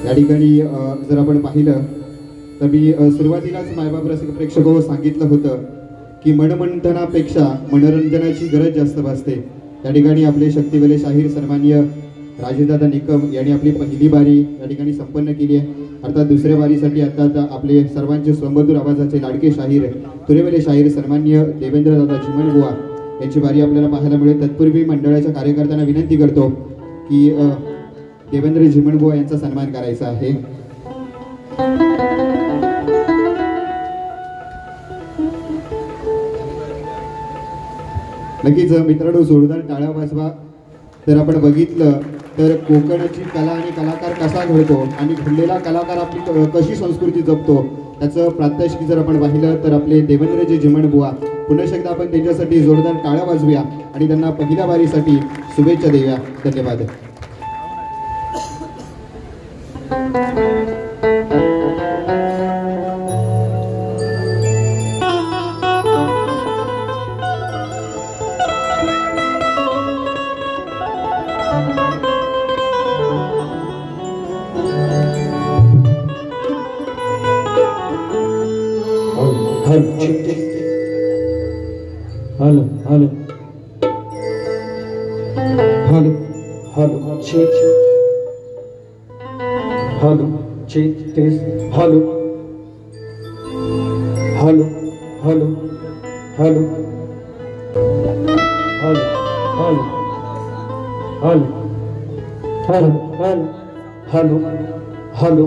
या ठिकाणी जर आपण पाहिलं तर मी सुरुवातीलाच मायबाप रसिक प्रेक्षकांना सांगितलं होतं की मनमंथनापेक्षा मनोरंजनाची गरज जास्त भासते। त्या ठिकाणी आपले शक्तिवेले शाहीर सन्माननीय राजेशदादा निकम यांनी आपली पहिली बारी या ठिकाणी संपन्न केली आहे। अर्थात दुसऱ्या बारीसाठी आता आपले सर्वांचे स्वमधुर आवाजाचे लाडके शाहीर तुरेवेले शाहीर सन्माननीय देवेंद्रदादा चिमणबुवा यांची बारी आपल्याला पाहायला मिळेल। तत्पूर्वी मंडळाच्या कार्यकर्त्यांना विनंती करतो की देवेंद्र चिमणबुवा यांचा सन्मान करायचा आहे। नक्कीच मित्रांनो, जोरदार टाळ्या वाजवा। तर आपण बघितलं तर कोकणाची कला आणि कलाकार कसा घडतो आणि घडलेला कलाकार आपली कशी संस्कृती जपतो त्याचं प्रात्यक्षिक जर आपण पाहिलं तर आपले देवेंद्रजी चिमणबुवा, पुन्हा एकदा आपण त्यांच्यासाठी जोरदार टाळ्या वाजवूया आणि त्यांना पहिल्या बारीसाठी शुभेच्छा देऊया। धन्यवाद। Hello, hello, hello, hello, check, hello, check this, hello, hello, hello, hello, hello, hello, hello, hello, hello, hello, hello.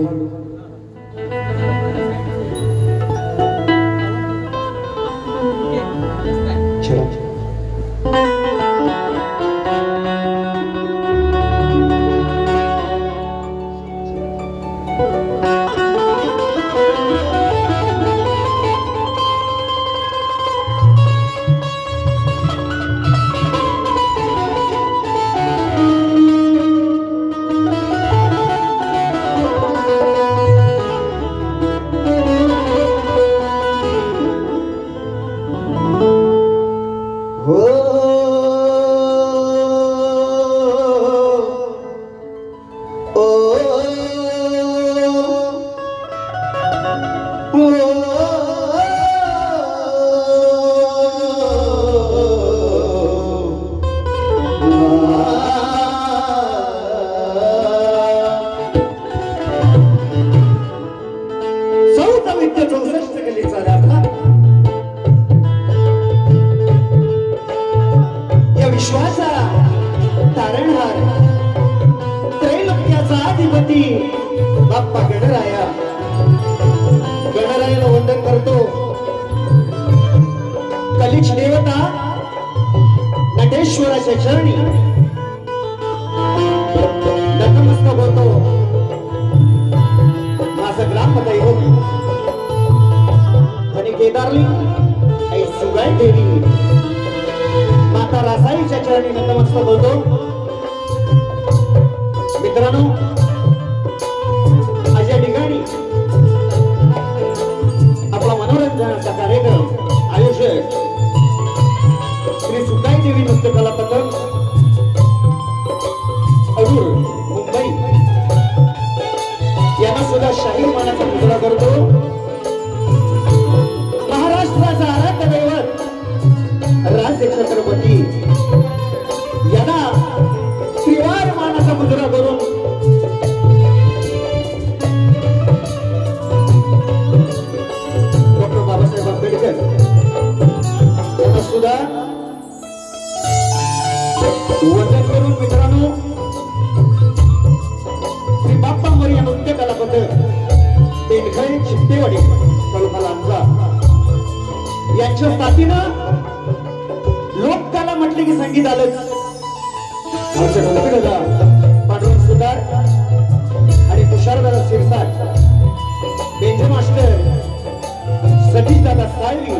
Satish दादा माळवी,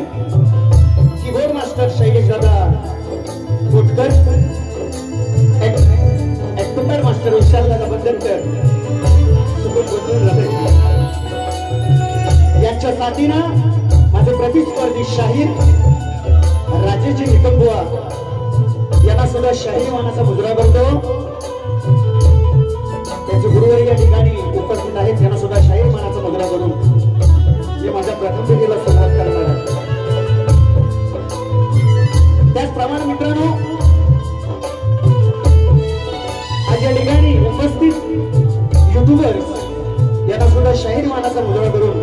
कीबोर्ड मास्टर शैलेश दादा कोटकर, ऍक्टर मास्टर विशाल दादा बंदरकर, यांच्या साथीनं माझे प्रतिस्पर्धी शाहीर राजेशजी निकमबुवा यांना सुद्धा शाहीर मानाचा मुजरा करतो. त्यांचे गुरुवारी या ठिकाणी उपस्थित आहेत, त्यांना सुद्धा शाहीर मानाचा मुजरा करून मी माझ्या प्रथम पिढीला सुरुवात करणार आहे. त्याचप्रमाणे मित्रांनो, आज या ठिकाणी उपस्थित युट्यूबर्स यांना सुद्धा शाहीर मानाचा मुजरा करून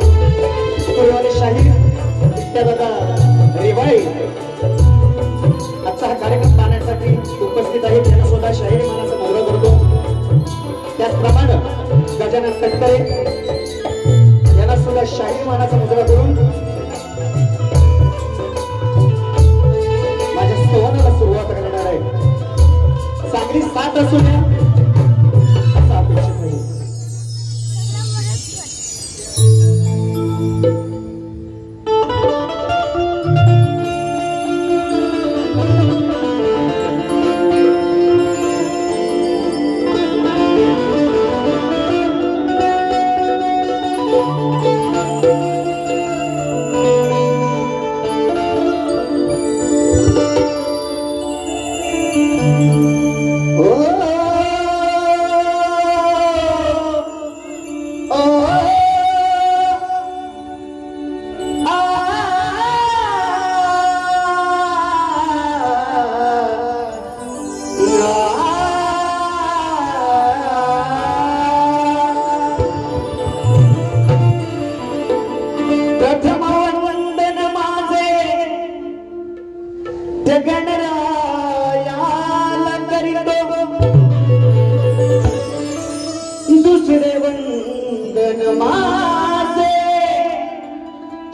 पूर्वाले शाहीर दादा रेवाळे आजचा हा कार्यक्रम पाहण्यासाठी उपस्थित आहेत, त्यांना सुद्धा शाहीर मानाचा मुजरा करतो. त्याचप्रमाणे गजानन तटकरे यांना सुद्धा शाहीर मानाचा मुजरा करून माझ्या संवादाला सुरुवात करणार आहे. चांगली साथ असू द्या असं अपेक्षित आहे.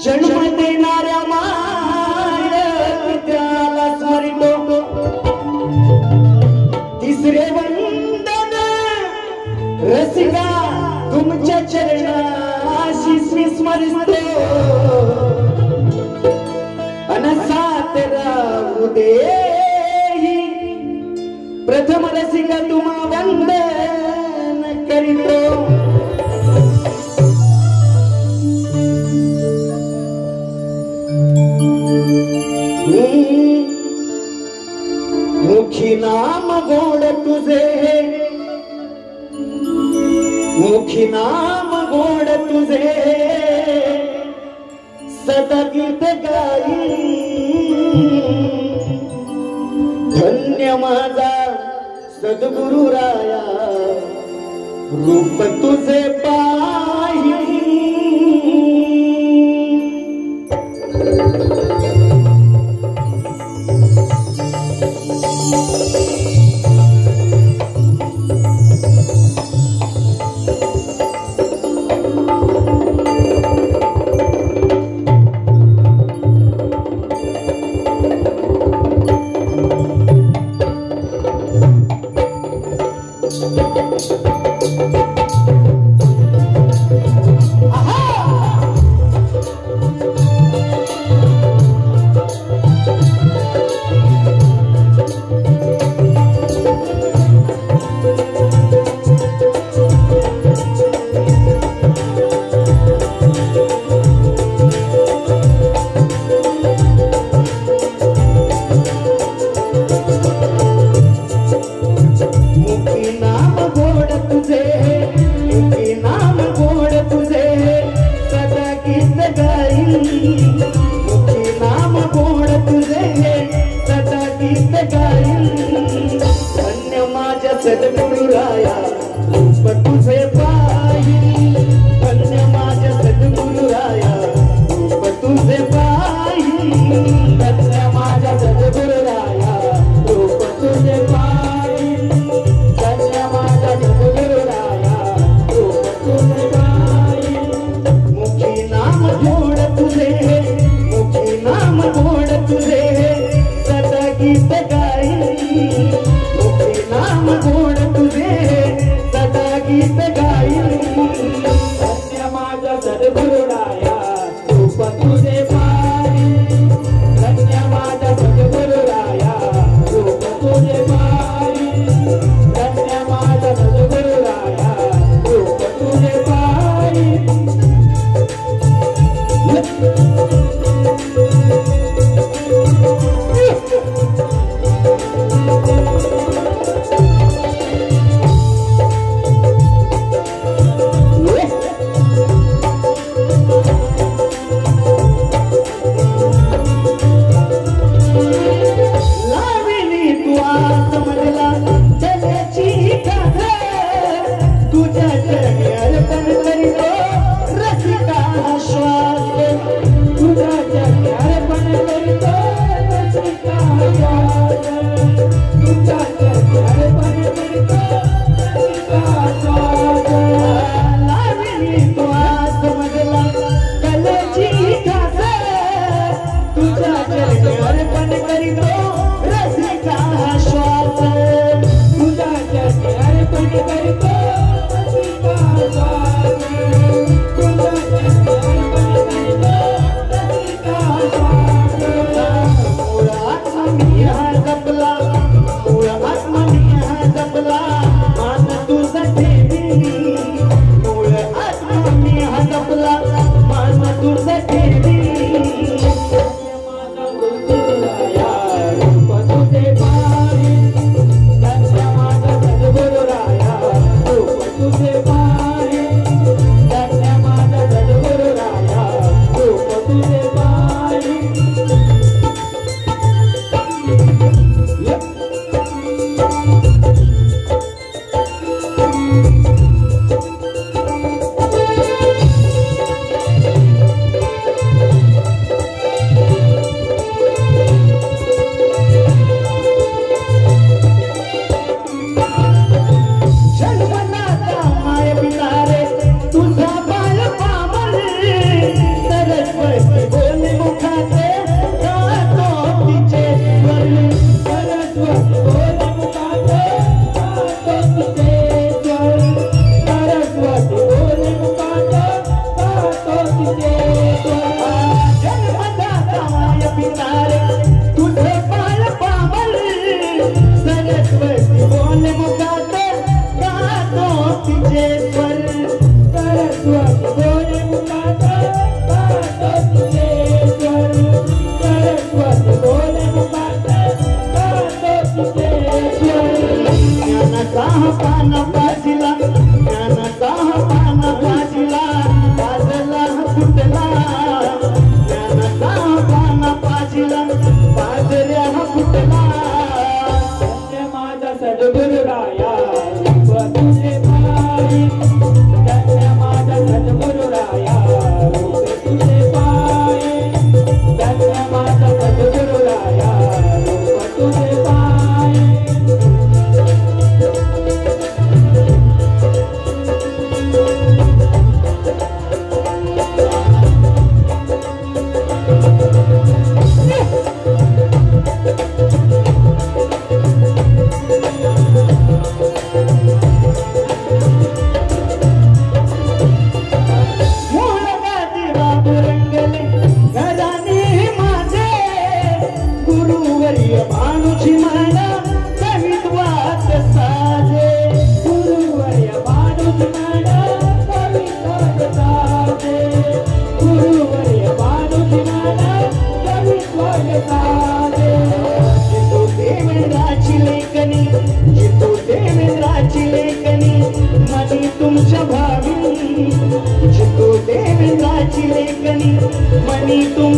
जन्म देणाऱ्या त्याला स्मरितो. तिसरे वंदन रसिका तुमच्या चरणाशी स्मरितो. अनसात राहू देही प्रथम रसिका तुम्हा वंदन करितो. मुखी नाम गोड तुझे, मुखी नाम गोड तुझे, सदा गीत गाई. धन्य माझा सद्गुरु राया, रूप तुझे पाही.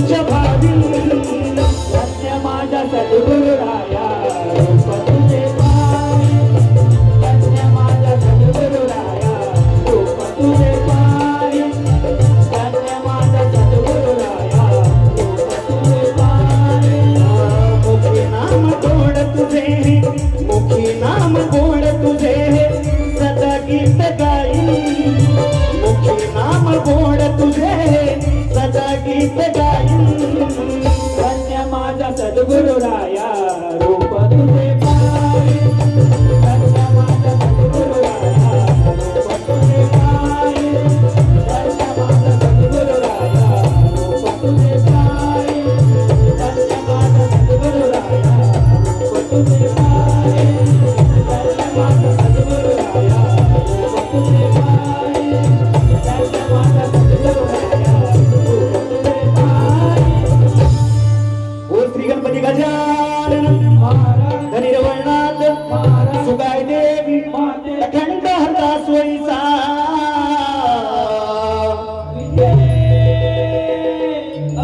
तुझ्या भावी धन्य माझ्या सद्गुरुराया रूप तुझे पाहे धन्य माझ्या सद्गुरुराया रूप तुझे पाहे धन्य माझ्या सद्गुरुराया रूप तुझे पाहे मुखी नाम गोड तुझे मुखी नाम गोड तुझे सदा गीत गाई मुखी नाम गोड तुझे सदा गीत गाई धन्य माझा सद्गुरुराया रूप तुझे पाहे धन्य माझा सद्गुरुराया रूप तुझे पाहे धन्य माझा सद्गुरुराया रूप तुझे पाहे धन्य माझा सद्गुरुराया रूप तुझे पाहे धन्य माझा सद्गुरुराया रूप तुझे पाहे धन्य माझा सद्गुरुराया रूप तुझे पाहे ओ श्री गणपती गजानन धनिर्वणात सुगाय देवी अखंड हरता सोयीचा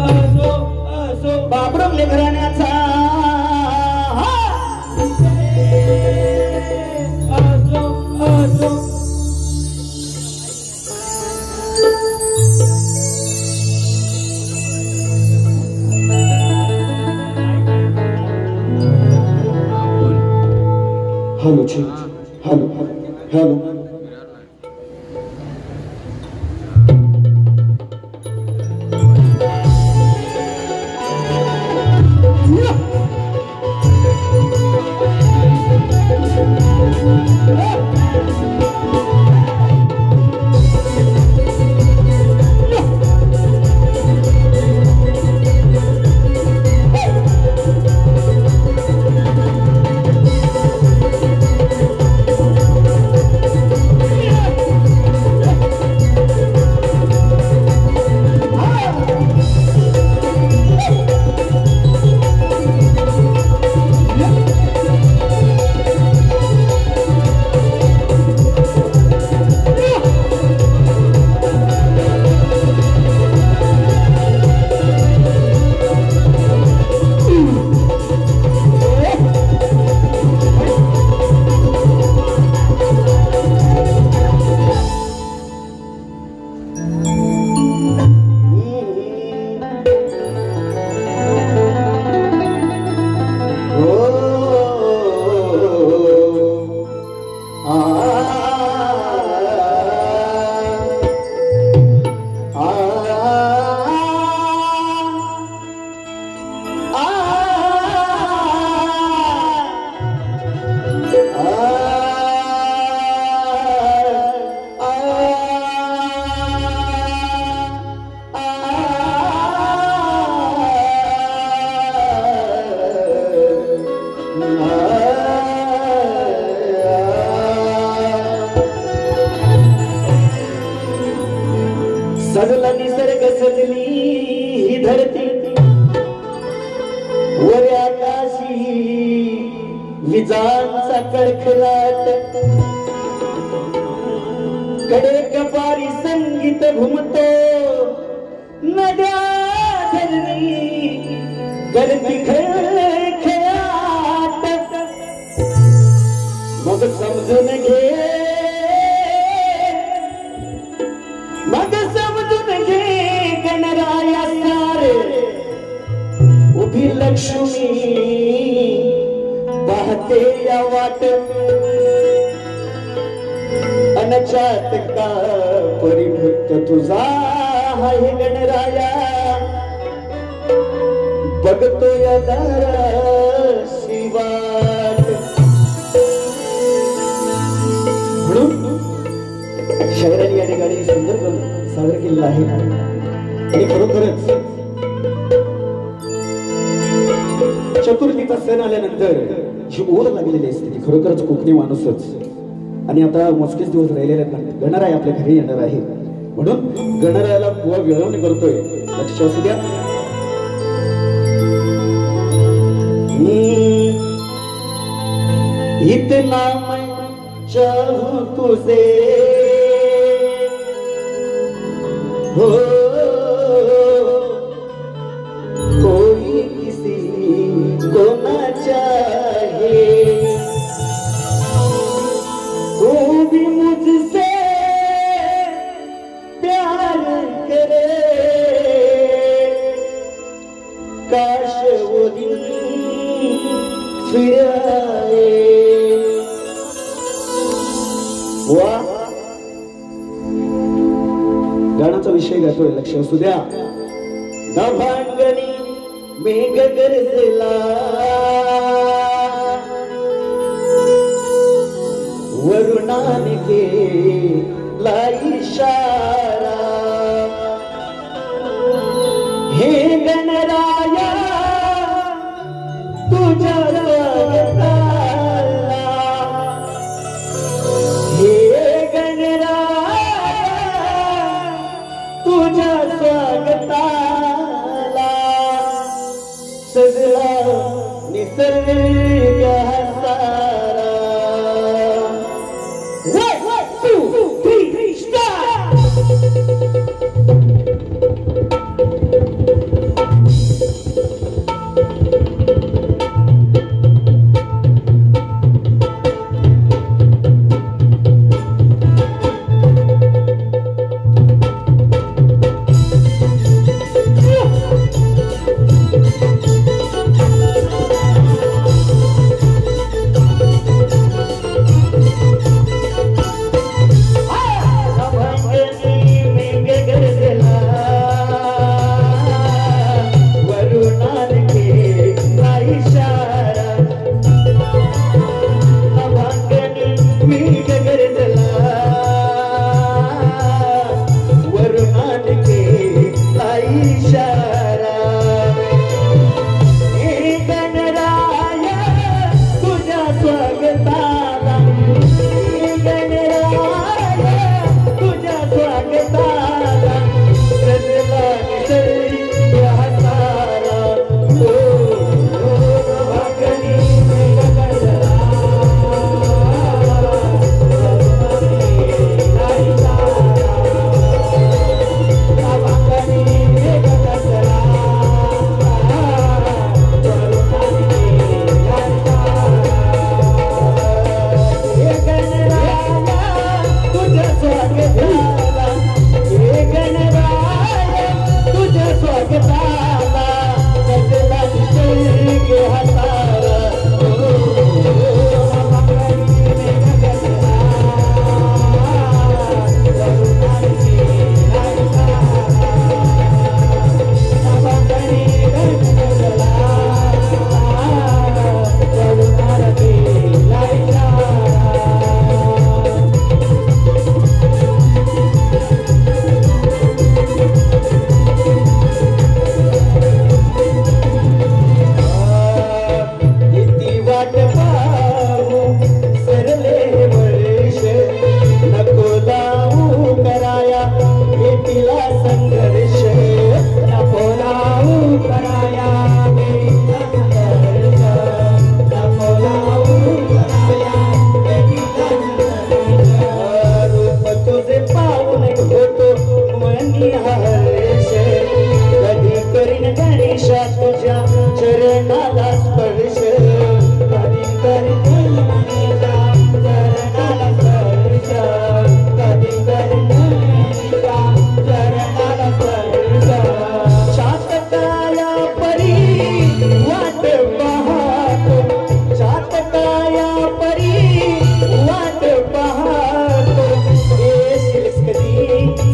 असो बाबरमले घराण्याचा असो हॅलो जी हॅलो हॅलो सजला निसर्ग सजली ही धरती वर आकाशी विजांचा कडकडाट कडे कपारी संगीत घुमतो नद्या धरणी गर्दी खेळात मग समजून घे मग समजून घे गणराया सारे उभी लक्ष्मी पाहते या वाट अनचात का परिभक्त तुझा आहे गणराया बघतो या दाराशी वाट म्हणून शायरांनी या ठिकाणी सुंदर सादर केलेला आहे आणि खरोखरच चतुर्थीचा सण आल्यानंतर जी ओढ लागलेली असते ती खरोखरच कोकणी माणूसच आणि आता मोजकेच दिवस राहिलेले आहेत गणराय आपल्या घरी येणार आहे म्हणून गणरायाला बुवा विळवणी करतोय लक्ष असू द्या इतना मैं चाहूं तुझे हो काश वो दिन फिर आए. वा गाण्याचा विषय गातोय, लक्ष असू द्या. नभांगणी मेघ गरजला वरुणाने केला इशारा. हे गणराया तुझ्या स्वागताला, हे गणराया तुझ्या स्वागताला सजला निसर्ग सारा. 1 2 3 स्टार्ट.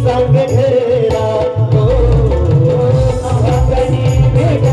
सांग घरला हो नवागणी मेघ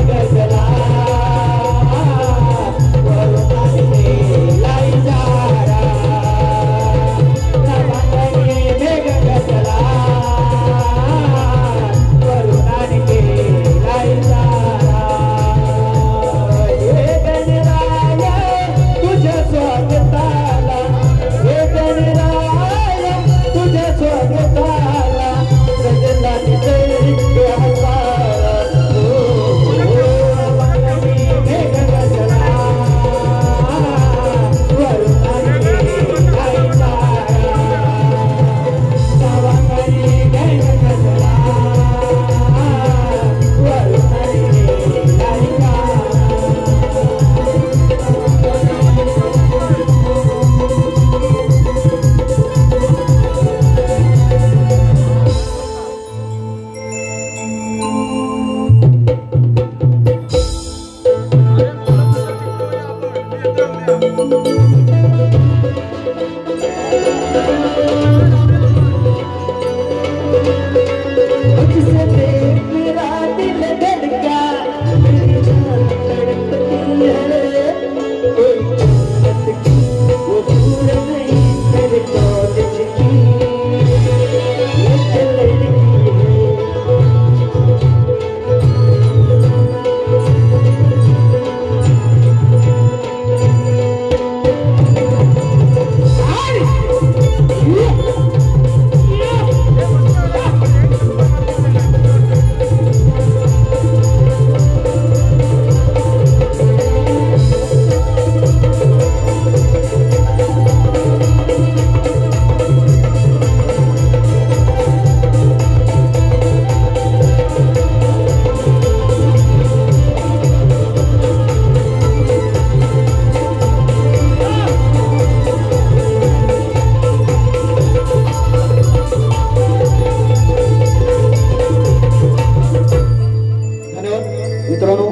मान्यवर मित्रांनो,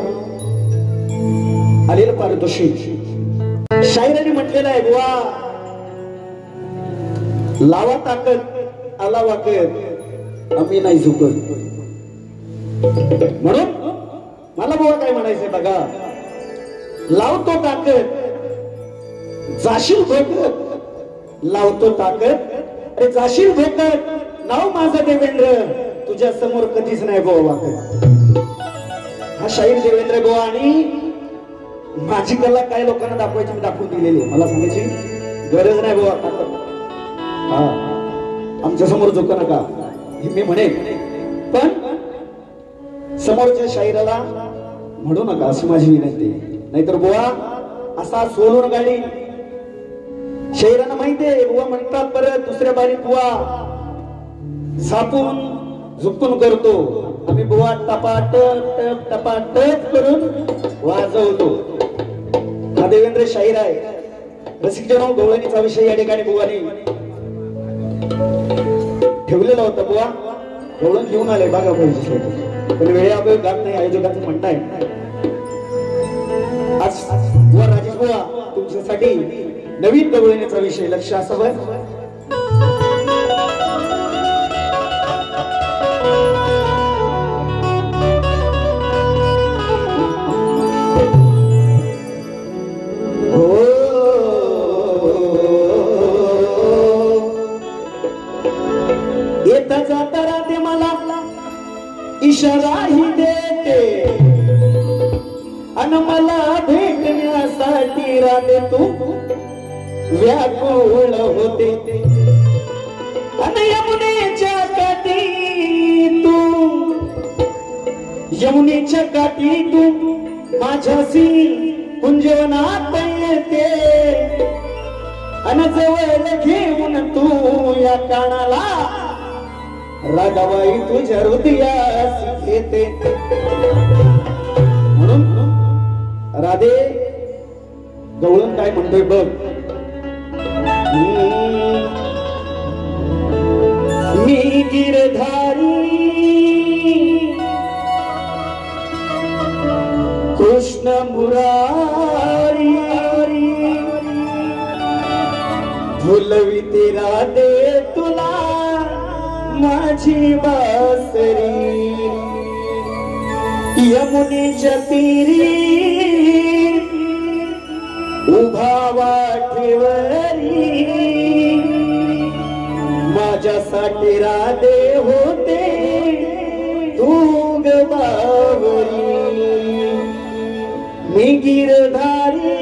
आलेलं पारितोषिक शायराने म्हटलेलं आहे, बुवा लावा ताकद आला वाकत आम्ही नाही झुकत. म्हणून मला बुवा काय म्हणायचंय बघा, लावतो ताकद जाशील धोकत, लावतो ताकद अरे जाशील धोकत, नाव माझं देवेंद्र तुझ्या समोर कधीच नाही बुवा वाकत. हा शाहीर देवेंद्र बुवा आणि माझी कला काय लोकांना दाखवायची मी दाखवून दिलेली आहे. मला सांगायची गरज नाही बुवा ताकद, हा आमच्या समोर झोकू नका हे मी म्हणेन, पण समोरच्या शाहिराला म्हणू नका अशी माझी विनंती. नाहीतर बुवा असा सोलून गाडी शाहिरांना माहितीये बुवा म्हणतात परत दुसऱ्या बारीत बुवा झापून झुकून करतो, आम्ही बुवा टपाटप टपाटप करून वाजवतो. हा देवेंद्र शाहीर आहे. रसिकजनो, गवळणीचा विषय या ठिकाणी बुवानी ठेवलेला होता. बुवा गवळण घेऊन आले बघा पाहिजे, पण वेळेअभावी गात नाही आयोजकाचं म्हणणं आहे. आज बुवा राजेश बुवा तुमच्यासाठी नवीन गवळणीचा विषय लक्ष असावं. इशाराही देते अन मला भेटण्यासाठी राधे तू व्याकुळ होते. अन यमुनेच्या काठी तू माझ्याशी कुंजवनात येते. अन जवळ घेऊन तू या कानाला रागाबाई तुझ्या हृदयास येते. म्हणून राधे गवळण काय म्हणतोय बघ, मी गिरधारी कृष्ण मुरारी फुलविते राधे तुला माझी बासरी. यमुनेच्या तीरी उभा वाटेवरी माझ्यासाठी राधे होते तू ग बावरी. मी गिरधारी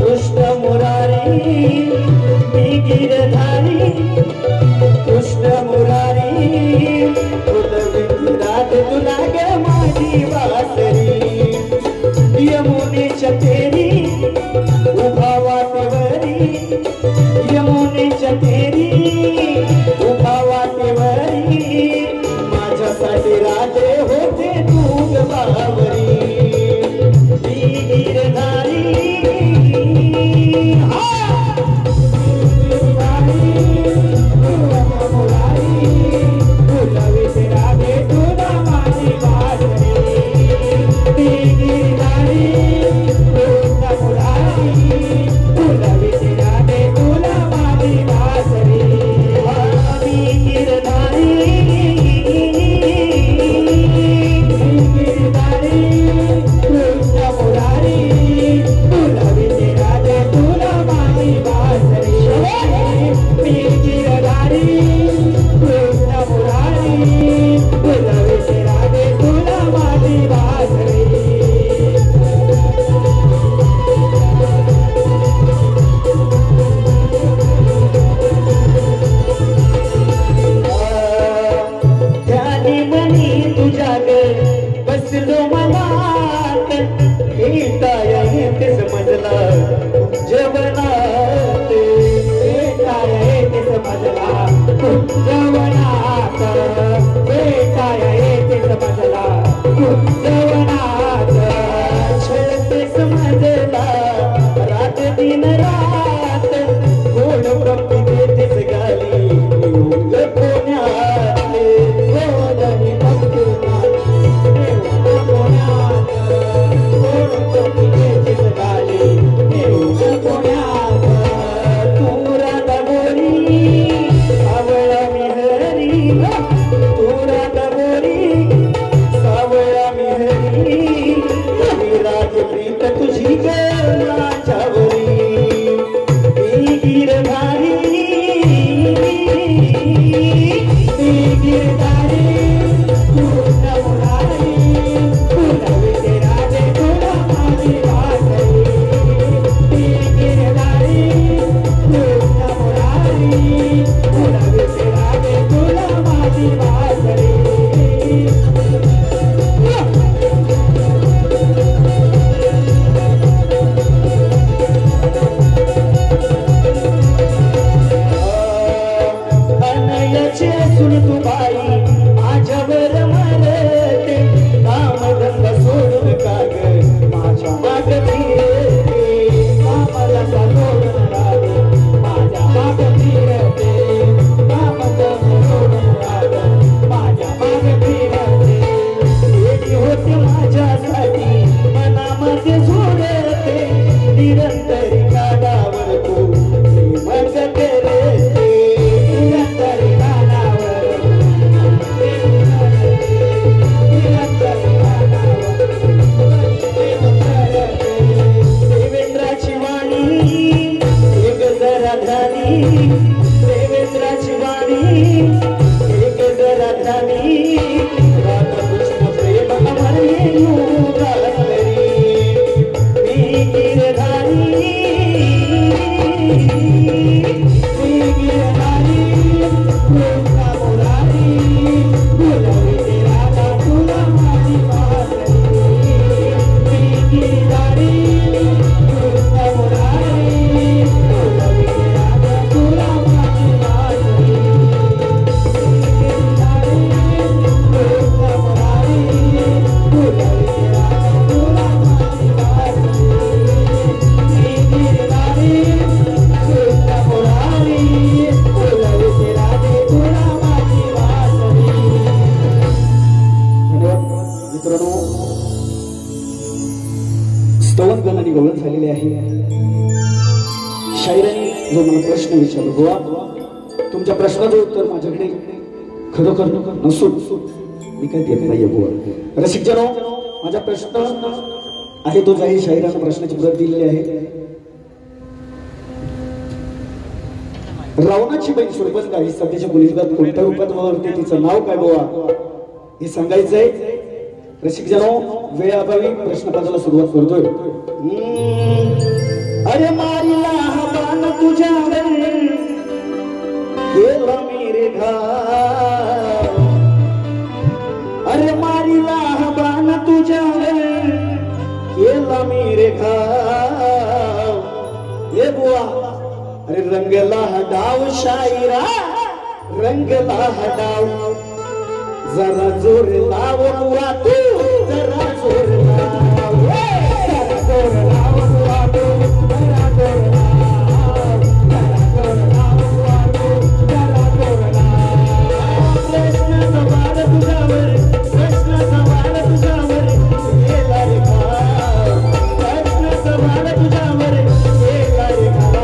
कृष्ण दिन रात गोड प्रकृतीच गाली योग पुण्यातले गोदनी भक्तनाथ पुण्यात गोड प्रकृतीच गाली योग पुण्यात तुरा दगोरी सावळा मिहरी तुरा दगोरी सावळा मिहरी विराज प्रीत तुझी माझ्यावरी ती गिरधारी ती गिरधारी पूर्ण मुरारी पूर्ण विराजे तुला माझी वाटली ती गिरधारी पूर्ण मुरारी पूर्ण विराजे तुला माझी वाटली सुन तू बाई माझ्यावर मरते कामधंदा सोडून काग माझ्या माग फिरते कामधंदा सोडून राग माझ्या माग फिरते कामधंदा सोडून राग माझ्या माग फिरते येती होती माझ्यासाठी मनामध्ये झोडते निरंतरी कानावर तू मग करते निरंतरी देवेंद्राची वाणी एक जरा ध्यानी देवेंद्राची वाणी एक जरा ध्यानी राधाकृष्ण प्रेम अमर येऊ गातरी मी गिरधारी मी गिरधारी कृष्ण मुरारी गुलाबी राधा तुला माझी वाटली मी गिरधारी कृष्ण मुरारी गुलाबी राधा तुला माझी वाटली गिरधारी कृष्ण मुरारी गुलाबी राधा तुला माझी वाटली मी गिरधारी कृष्ण मुरारी गुलाबी राधा तुला माझी वाटली. मित्रांनो स्तवन गणाने गवळण झालेले आहे. शायराने जो मला प्रश्न विचारला गोवा तुमच्या प्रश्नाचं उत्तर माझ्याकडे खरोखर नसून मी काय देत नाहीये गोवा. रसिक जनो माझा प्रश्न आहे तो जाहीर शायरानं प्रश्नाची प्रत दिलेली आहे. रावणाची बहीण सुरपंच ही सध्याच्या पोलिसगात कोणत्या रूपात वावरते तिचं नाव काय गोवा हे सांगायचंय. रसिक जनो वेळाभावी प्रश्नपत्राला सुरुवात करतोय. अरे मारिला हा बाण तुझ्यावर गेला मेरे घाव. अरे मारिला हा बाण तुझ्यावर गेला मेरे घाव. हे बुवा अरे रंगला हा डाव शायरा रंगला हा डाव जरा जोर लाव बुवा तू जरा जोर लाव जरा जोर लाव बुवा तू जरा जोर लाव जरा जोर लाव बुवा तू जरा जोर लाव. प्रश्न सवाल तुझ्यावर प्रश्न सवाल तुझ्यावर गेला रे भाव. प्रश्न सवाल तुझ्यावर गेला रे भाव.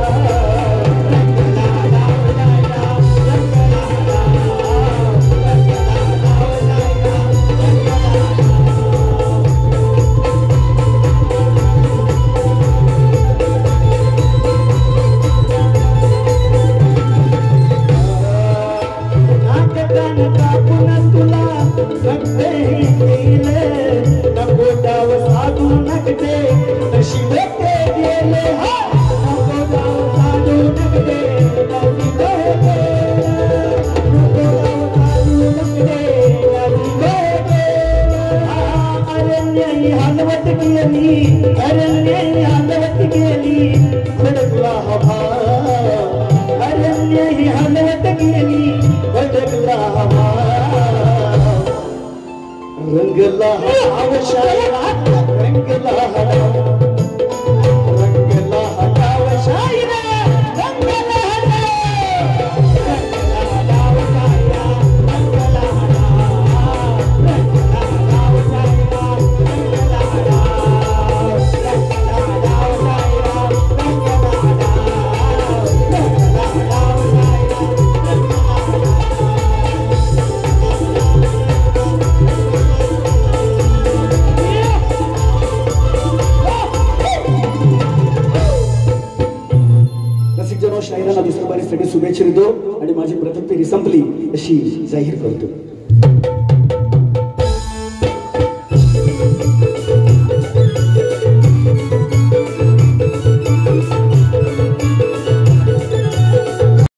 रंगला हटाव शायरा रंगला हटाव शायरांना दुसऱ्या बारीसाठी शुभेच्छा देतो आणि माझी प्रथम फेरी संपली अशी जाहीर करतो.